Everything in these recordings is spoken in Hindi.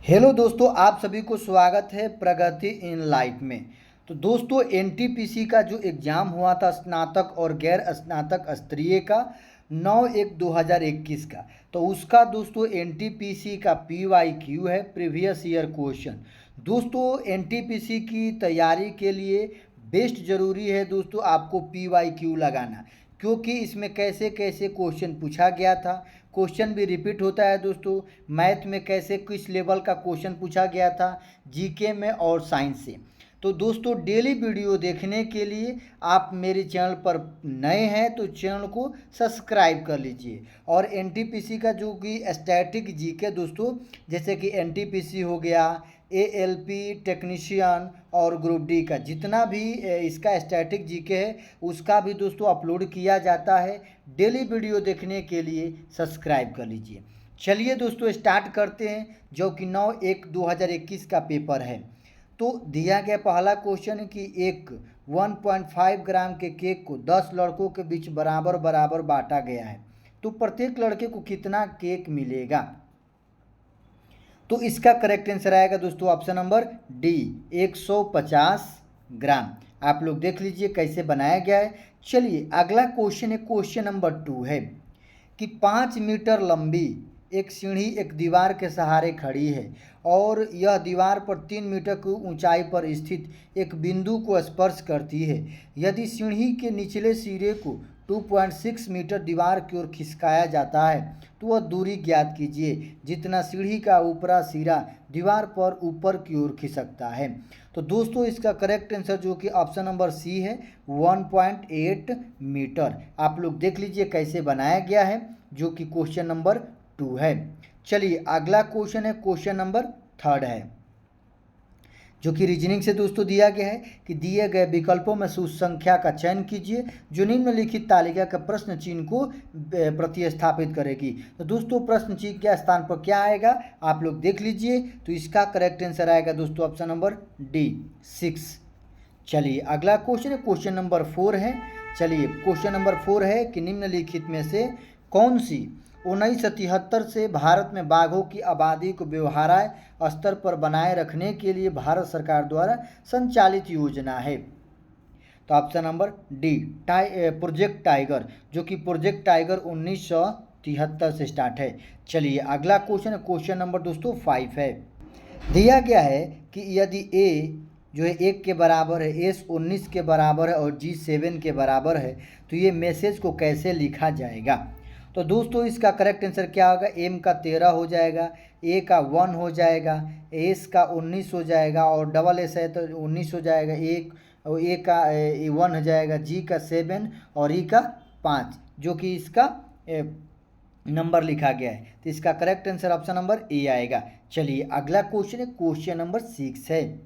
हेलो दोस्तों, आप सभी को स्वागत है प्रगति इन लाइफ में। तो दोस्तों, एनटीपीसी का जो एग्ज़ाम हुआ था स्नातक और गैर स्नातक स्तरीय का 9/1/2021 का, तो उसका दोस्तों एनटीपीसी का पीवाईक्यू है, प्रीवियस ईयर क्वेश्चन। दोस्तों, एनटीपीसी की तैयारी के लिए बेस्ट ज़रूरी है दोस्तों आपको पीवाईक्यू लगाना, क्योंकि इसमें कैसे कैसे क्वेश्चन पूछा गया था। क्वेश्चन भी रिपीट होता है दोस्तों। मैथ में कैसे किस लेवल का क्वेश्चन पूछा गया था, जीके में और साइंस से। तो दोस्तों, डेली वीडियो देखने के लिए आप मेरे चैनल पर नए हैं तो चैनल को सब्सक्राइब कर लीजिए। और एनटीपीसी का जो कि स्टैटिक जीके दोस्तों, जैसे कि एनटीपीसी हो गया, एएलपी टेक्नीशियन और ग्रुप डी का जितना भी इसका स्टैटिक जीके है उसका भी दोस्तों अपलोड किया जाता है। डेली वीडियो देखने के लिए सब्सक्राइब कर लीजिए। चलिए दोस्तों, स्टार्ट करते हैं, जो कि 9/1/2021 का पेपर है। तो दिया गया पहला क्वेश्चन कि एक 1.5 ग्राम के केक को 10 लड़कों के बीच बराबर बराबर बांटा गया है, तो प्रत्येक लड़के को कितना केक मिलेगा। तो इसका करेक्ट आंसर आएगा दोस्तों ऑप्शन नंबर डी, 150 ग्राम। आप लोग देख लीजिए कैसे बनाया गया है। चलिए अगला क्वेश्चन है, क्वेश्चन नंबर 2 है कि 5 मीटर लंबी एक सीढ़ी एक दीवार के सहारे खड़ी है और यह दीवार पर 3 मीटर की ऊंचाई पर स्थित एक बिंदु को स्पर्श करती है। यदि सीढ़ी के निचले सिरे को 2.6 मीटर दीवार की ओर खिसकाया जाता है तो वह दूरी ज्ञात कीजिए जितना सीढ़ी का ऊपरा सिरा दीवार पर ऊपर की ओर खिसकता है। तो दोस्तों, इसका करेक्ट आंसर जो कि ऑप्शन नंबर सी है, 1.8 मीटर। आप लोग देख लीजिए कैसे बनाया गया है, जो कि क्वेश्चन नंबर 2 है। चलिए अगला क्वेश्चन है, क्वेश्चन नंबर 3 है, जो कि रीजनिंग से दोस्तों दिया गया है कि दिए गए विकल्पों में से उस संख्या का चयन कीजिए जो निम्नलिखित तालिका के प्रश्न चिन्ह को प्रतिस्थापित करेगी। तो दोस्तों, प्रश्न चिन्ह के स्थान पर क्या आएगा आप लोग देख लीजिए। तो इसका करेक्ट आंसर आएगा दोस्तों ऑप्शन नंबर डी, 6। चलिए अगला क्वेश्चन है, क्वेश्चन नंबर 4 है। चलिए क्वेश्चन नंबर 4 है कि निम्नलिखित में से कौन सी 1973 से भारत में बाघों की आबादी को व्यवहार्य स्तर पर बनाए रखने के लिए भारत सरकार द्वारा संचालित योजना है। तो option number D, project tiger, जो कि प्रोजेक्ट टाइगर 1973 से स्टार्ट है। चलिए अगला क्वेश्चन है, क्वेश्चन नंबर दोस्तों 5 है। दिया गया है कि यदि ए जो है 1 के बराबर है, एस 19 के बराबर है और जी 7 के बराबर है, तो ये मैसेज को कैसे लिखा जाएगा। तो दोस्तों, इसका करेक्ट आंसर क्या होगा, एम का 13 हो जाएगा, ए का 1 हो जाएगा, एस का 19 हो जाएगा और डबल एस है तो 19 हो जाएगा, ए का 1 हो जाएगा, जी का 7 और ई का 5, जो कि इसका नंबर लिखा गया है। तो इसका correct answer option number A आएगा। चलिए अगला क्वेश्चन है, क्वेश्चन नंबर 6 है।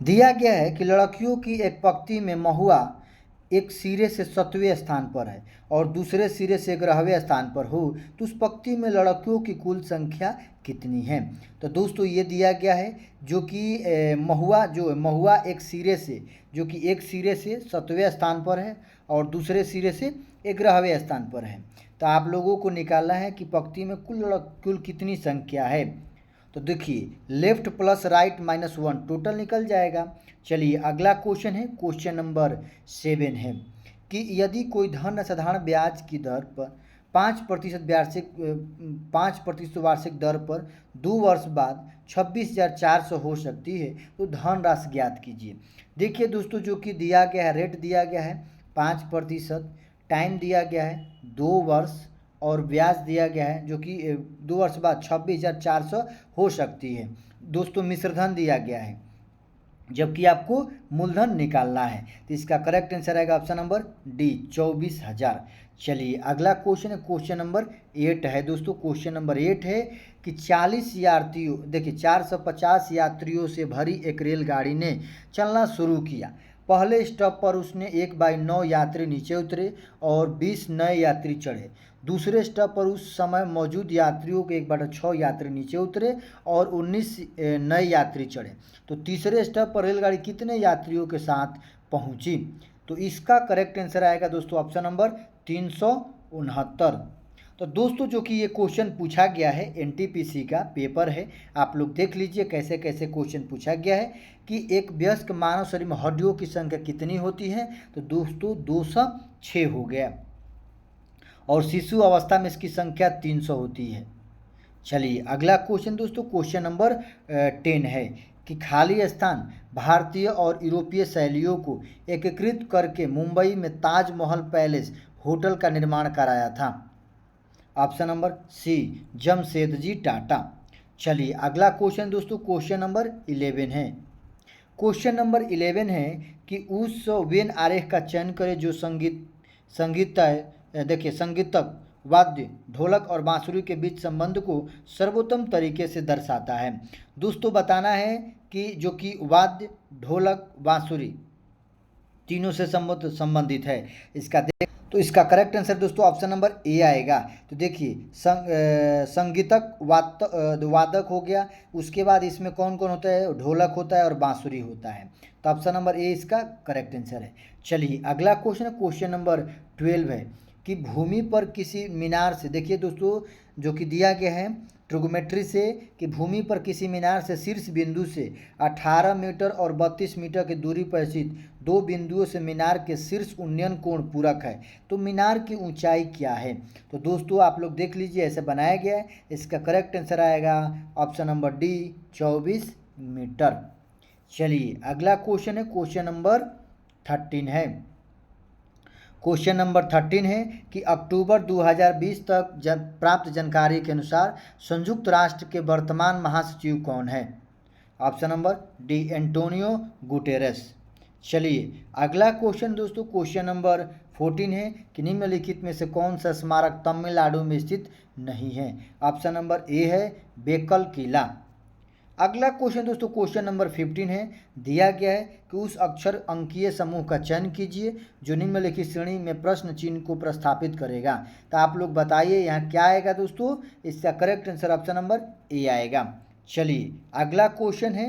दिया गया है कि लड़कियों की एक पंक्ति में महुआ एक सिरे से 7वें स्थान पर है और दूसरे सिरे से 11वें स्थान पर हो, तो उस पंक्ति में लड़कियों की कुल संख्या कितनी है। तो दोस्तों, ये दिया गया है जो कि महुआ एक सिरे से, जो कि एक सिरे से 7वें स्थान पर है और दूसरे सिरे से 11वें स्थान पर है। तो आप लोगों को निकालना है कि पंक्ति में कुल कितनी संख्या है। तो देखिए, लेफ्ट प्लस राइट -1 टोटल निकल जाएगा। चलिए अगला क्वेश्चन है, क्वेश्चन नंबर 7 है कि यदि कोई धन साधारण ब्याज की दर पर 5% वार्षिक दर पर 2 वर्ष बाद 26,400 हो सकती है, तो धन राशि ज्ञात कीजिए। देखिए दोस्तों, जो कि दिया गया है, रेट दिया गया है 5%, टाइम दिया गया है 2 वर्ष और ब्याज दिया गया है जो कि 2 वर्ष बाद 26,400 हो सकती है। दोस्तों, मिश्रधन दिया गया है, जबकि आपको मूलधन निकालना है। तो इसका करेक्ट आंसर आएगा ऑप्शन नंबर डी, 24,000। चलिए अगला क्वेश्चन है, क्वेश्चन नंबर 8 है दोस्तों। क्वेश्चन नंबर 8 है कि 40 यात्रियों, देखिए 450 यात्रियों से भरी एक रेलगाड़ी ने चलना शुरू किया। पहले स्टॉप पर उसने 1/9 यात्री नीचे उतरे और 20 नए यात्री चढ़े। दूसरे स्टॉप पर उस समय मौजूद यात्रियों के 1/6 यात्री नीचे उतरे और 19 नए यात्री चढ़े। तो तीसरे स्टॉप पर रेलगाड़ी कितने यात्रियों के साथ पहुंची। तो इसका करेक्ट आंसर आएगा दोस्तों ऑप्शन नंबर 369। तो दोस्तों जो कि ये क्वेश्चन पूछा गया है एनटीपीसी का पेपर है, आप लोग देख लीजिए कैसे कैसे क्वेश्चन पूछा गया है कि एक वयस्क मानव शरीर में हड्डियों की संख्या कितनी होती है। तो दोस्तों 206 हो गया, और शिशु अवस्था में इसकी संख्या 300 होती है। चलिए अगला क्वेश्चन दोस्तों, क्वेश्चन नंबर 10 है कि खाली स्थान भारतीय और यूरोपीय शैलियों को एकीकृत करके मुंबई में ताजमहल पैलेस होटल का निर्माण कराया था। Option number C, Jamshedji Tata. चलिए अगला क्वेश्चन दोस्तों, क्वेश्चन नंबर 11 है। क्वेश्चन नंबर 11 है कि उस वेन आरेख का चयन करें जो देखिए संगीतक वाद्य ढोलक और बांसुरी के बीच संबंध को सर्वोत्तम तरीके से दर्शाता है। दोस्तों बताना है कि जो कि वाद्य ढोलक बांसुरी तीनों से संबंधित है। तो इसका करेक्ट आंसर दोस्तों ऑप्शन नंबर ए आएगा। तो देखिए संगीतक वादक हो गया, उसके बाद इसमें कौन कौन होता है, ढोलक होता है और बांसुरी होता है। तो ऑप्शन नंबर ए इसका करेक्ट आंसर है। चलिए अगला क्वेश्चन है, क्वेश्चन नंबर 12 है कि भूमि पर किसी मीनार से, देखिए दोस्तों जो कि दिया गया है ट्रिग्नोमेट्री से कि भूमि पर किसी मीनार से शीर्ष बिंदु से 18 मीटर और 32 मीटर की दूरी पर स्थित दो बिंदुओं से मीनार के शीर्ष उन्नयन कोण पूरक है। तो मीनार की ऊंचाई क्या है। तो दोस्तों आप लोग देख लीजिए ऐसे बनाया गया है। इसका करेक्ट आंसर आएगा ऑप्शन नंबर डी, 24 मीटर। चलिए अगला क्वेश्चन है, क्वेश्चन नंबर 13 है। क्वेश्चन नंबर 13 है कि अक्टूबर 2020 तक प्राप्त जानकारी के अनुसार संयुक्त राष्ट्र के वर्तमान महासचिव कौन है। Option number D, Antonio Guterres. चलिए अगला क्वेश्चन दोस्तों, क्वेश्चन नंबर 14 है कि निम्नलिखित में से कौन सा स्मारक तमिलनाडु में स्थित नहीं है। ऑप्शन नंबर ए है बेकल किला। अगला क्वेश्चन दोस्तों, क्वेश्चन नंबर 15 है। दिया गया है कि उस अक्षर अंकीय समूह का चयन कीजिए जो निम्नलिखित श्रेणी में प्रश्न चिन्ह को प्रस्थापित करेगा। तो आप लोग बताइए यहाँ क्या आएगा दोस्तों। इसका correct answer option number A आएगा। चलिए अगला क्वेश्चन है,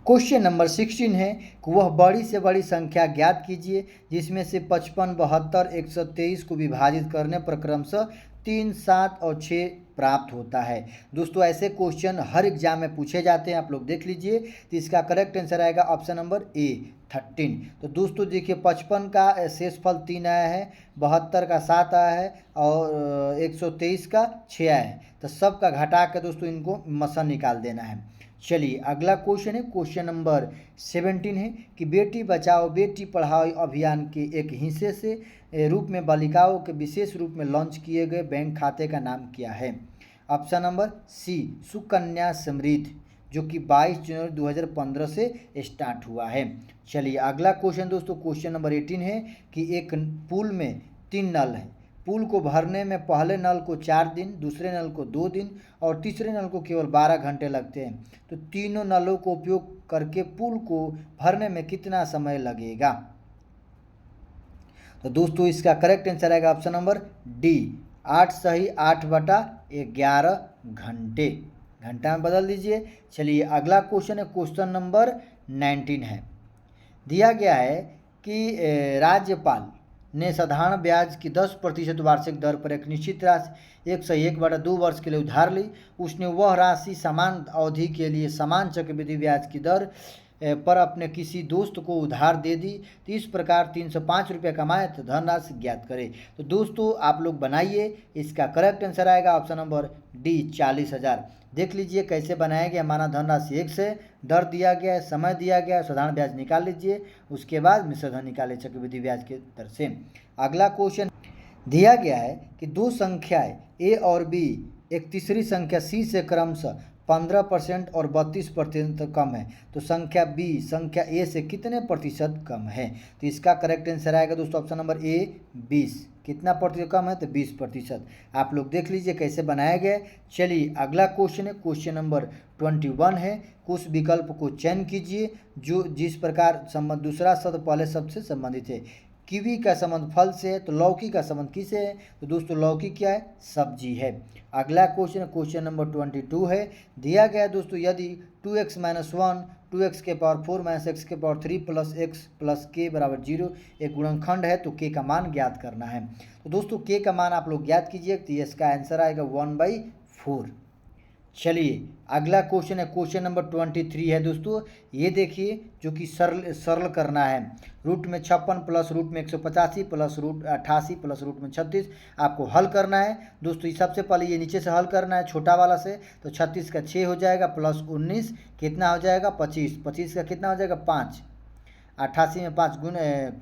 क्वेश्चन नंबर 16 है कि वह बड़ी से बड़ी संख्या ज्ञात कीजिए जिसमें से 55, 72, 123 को विभाजित करने पर क्रमशः 3, 7 और 6 प्राप्त होता है। दोस्तों ऐसे क्वेश्चन हर एग्जाम में पूछे जाते हैं, आप लोग देख लीजिए। तो इसका करेक्ट आंसर आएगा ऑप्शन नंबर ए, 13। तो दोस्तों देखिए 55 का शेषफल 3 आया है, 72 का 7 आया है और 123 का 6 आया है। तो सब का घटा के दोस्तों इनको मसन निकाल देना है। चलिए अगला क्वेश्चन है, क्वेश्चन नंबर 17 है कि बेटी बचाओ बेटी पढ़ाओ अभियान के एक हिस्से से रूप में बालिकाओं के विशेष रूप में लॉन्च किए गए बैंक खाते का नाम क्या है। ऑप्शन नंबर सी, सुकन्या समृद्धि, जो कि 22 जनवरी 2015 से स्टार्ट हुआ है। चलिए अगला क्वेश्चन दोस्तों, क्वेश्चन नंबर 18 है कि एक पूल में 3 नल हैं। पूल को भरने में पहले नल को 4 दिन, दूसरे नल को 2 दिन और तीसरे नल को केवल 12 घंटे लगते हैं। तो तीनों नलों को उपयोग करके पूल को भरने में कितना समय लगेगा। तो दोस्तों इसका करेक्ट आंसर आएगा ऑप्शन नंबर डी, 8 सही 8/11 घंटे। घंटा में बदल दीजिए। चलिए अगला क्वेश्चन है, क्वेश्चन नंबर 19 है। दिया गया है कि राज्यपाल ने साधारण ब्याज की 10% वार्षिक दर पर एक निश्चित राशि 101/2 वर्ष के लिए उधार ली। उसने वह राशि समान अवधि के लिए समान चक्रवृद्धि ब्याज की दर पर अपने किसी दोस्त को उधार दे दी। तो इस प्रकार 305 रुपये कमाए तो धनराशि ज्ञात करें। तो दोस्तों आप लोग बनाइए। इसका करेक्ट आंसर आएगा ऑप्शन नंबर डी, 40,000। देख लीजिए कैसे बनाया गया। माना धनराशि 1 से, दर दिया गया है, समय दिया गया है, साधारण ब्याज निकाल लीजिए, उसके बाद मिश्र धन निकाले चक्रवृद्धि ब्याज के दर से। अगला क्वेश्चन दिया गया है कि दो संख्याएं ए और बी एक तीसरी संख्या सी से क्रमशः 15% और 32% कम है। तो संख्या बी संख्या ए से कितने प्रतिशत कम है। तो इसका करेक्ट आंसर आएगा दोस्तों ऑप्शन नंबर ए, 20। कितना प्रतिशत कम है तो 20%। आप लोग देख लीजिए कैसे बनाया गया। चलिए अगला क्वेश्चन है, क्वेश्चन नंबर 21 है। कुछ विकल्प को चयन कीजिए जो जिस प्रकार संबंध दूसरा शब्द पहले शब्द से संबंधित है। कीवी का संबंध फल से है तो लौकी का संबंध किसे है। तो दोस्तों लौकी क्या है, सब्जी है। अगला क्वेश्चन क्वेश्चन नंबर 22 है। दिया गया दोस्तों यदि 2x - 1 2x के पावर 4 माइनस एक्स के पावर 3 प्लस एक्स प्लस के बराबर 0 एक गुणनखंड है, तो k का मान ज्ञात करना है। तो दोस्तों k का मान आप लोग ज्ञात कीजिए, तो इसका आंसर आएगा 1/4। चलिए अगला क्वेश्चन है, क्वेश्चन नंबर 23 है दोस्तों। ये देखिए जो कि सरल सरल करना है। रूट में 56 प्लस रूट में 185 प्लस रूट 88 प्लस रूट में 36 आपको हल करना है दोस्तों। सबसे पहले ये नीचे से हल करना है छोटा वाला से, तो 36 का 6 हो जाएगा प्लस 19 कितना हो जाएगा 25, 25 का कितना हो जाएगा 5, 88 में 5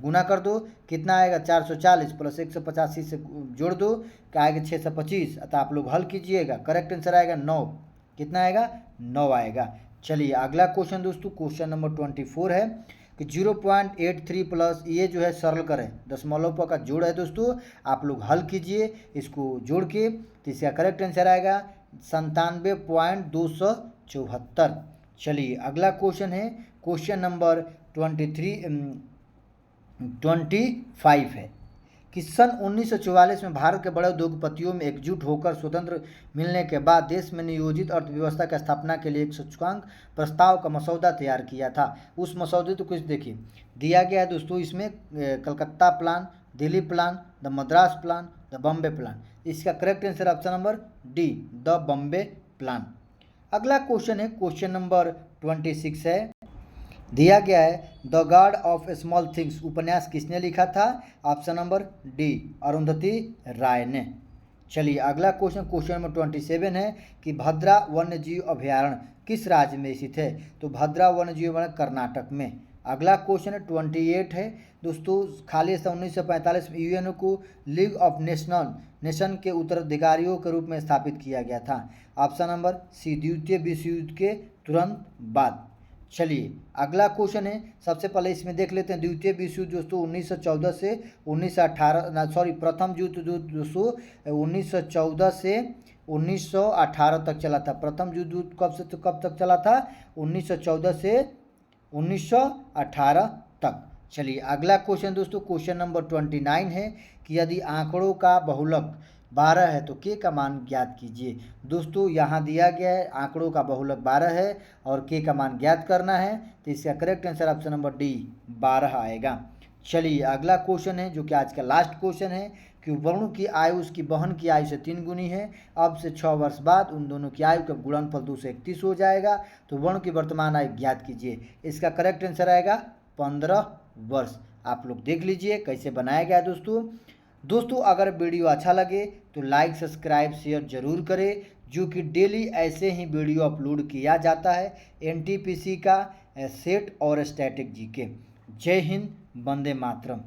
गुना कर दो कितना आएगा 440 प्लस 185 से जोड़ दो क्या आएगा 625। अतः आप लोग हल कीजिएगा, करेक्ट आंसर आएगा 9, कितना आएगा 9 आएगा। चलिए अगला क्वेश्चन दोस्तों, क्वेश्चन नंबर 24 है कि 0.83 प्लस ये जो है सरल करें, दशमलव का जोड़ है दोस्तों, आप लोग हल कीजिए इसको जोड़ के, तो इसका करेक्ट आंसर आएगा 97.274। चलिए अगला क्वेश्चन है, क्वेश्चन नंबर 25 है कि सन 1944 में भारत के बड़े उद्योगपतियों में एकजुट होकर स्वतंत्र मिलने के बाद देश में नियोजित अर्थव्यवस्था की स्थापना के लिए एक सूचकांक प्रस्ताव का मसौदा तैयार किया था। उस मसौदे तो कुछ देखिए दिया गया है दोस्तों, इसमें Calcutta plan, Delhi plan, the Madras plan, the Bombay plan. इसका correct answer option number D, the Bombay plan. अगला क्वेश्चन है, क्वेश्चन नंबर 26 है, दिया गया है the god of small things उपन्यास किसने लिखा था? Option number D, Arundhati Roy ने। चलिए अगला क्वेश्चन, क्वेश्चन नंबर 27 है कि भद्रा वन्य जीव अभयारण्य किस राज्य में स्थित है? तो भद्रा वन्य जीव अभयारण्य कर्नाटक में। अगला क्वेश्चन है 28 है दोस्तों, खाली सन 1945 में यूएनओ को लीग ऑफ नेशन के उत्तराधिकारियों के रूप में स्थापित किया गया था। ऑप्शन नंबर सी, द्वितीय विश्व युद्ध के तुरंत बाद। चलिए अगला क्वेश्चन है, सबसे पहले इसमें देख लेते हैं द्वितीय विश्व युद्ध दोस्तों 1914 से 1918 प्रथम युद्ध दोस्तों 1914 से 1918 तक चला था। प्रथम युद्ध कब से तो कब तक चला था? 1914 से 1918 तक। चलिए अगला क्वेश्चन दोस्तों, क्वेश्चन नंबर 29 है कि यदि आंकड़ों का बहुलक 12 है तो k का मान ज्ञात कीजिए। दोस्तों यहाँ दिया गया है आंकड़ों का बहुलक 12 है और k का मान ज्ञात करना है, तो इसका correct answer option number D 12 आएगा। चलिए अगला क्वेश्चन है जो कि आज का लास्ट क्वेश्चन है कि वरुण की आयु उसकी बहन की आयु से 3 गुनी है। अब से 6 वर्ष बाद उन दोनों की आयु का गुणनफल 231 हो जाएगा। तो वरुण की वर्तमान आयु ज्ञात कीजिए। इसका करेक्ट आंसर आएगा 15 वर्ष। आप लोग देख लीजिए कैसे बनाया गया दोस्तों अगर वीडियो अच्छा लगे तो लाइक सब्सक्राइब शेयर जरूर करें, जो कि डेली ऐसे ही वीडियो अपलोड किया जाता है एनटीपीसी का सेट और स्टैटिक जीके। जय हिंद, वंदे मातरम।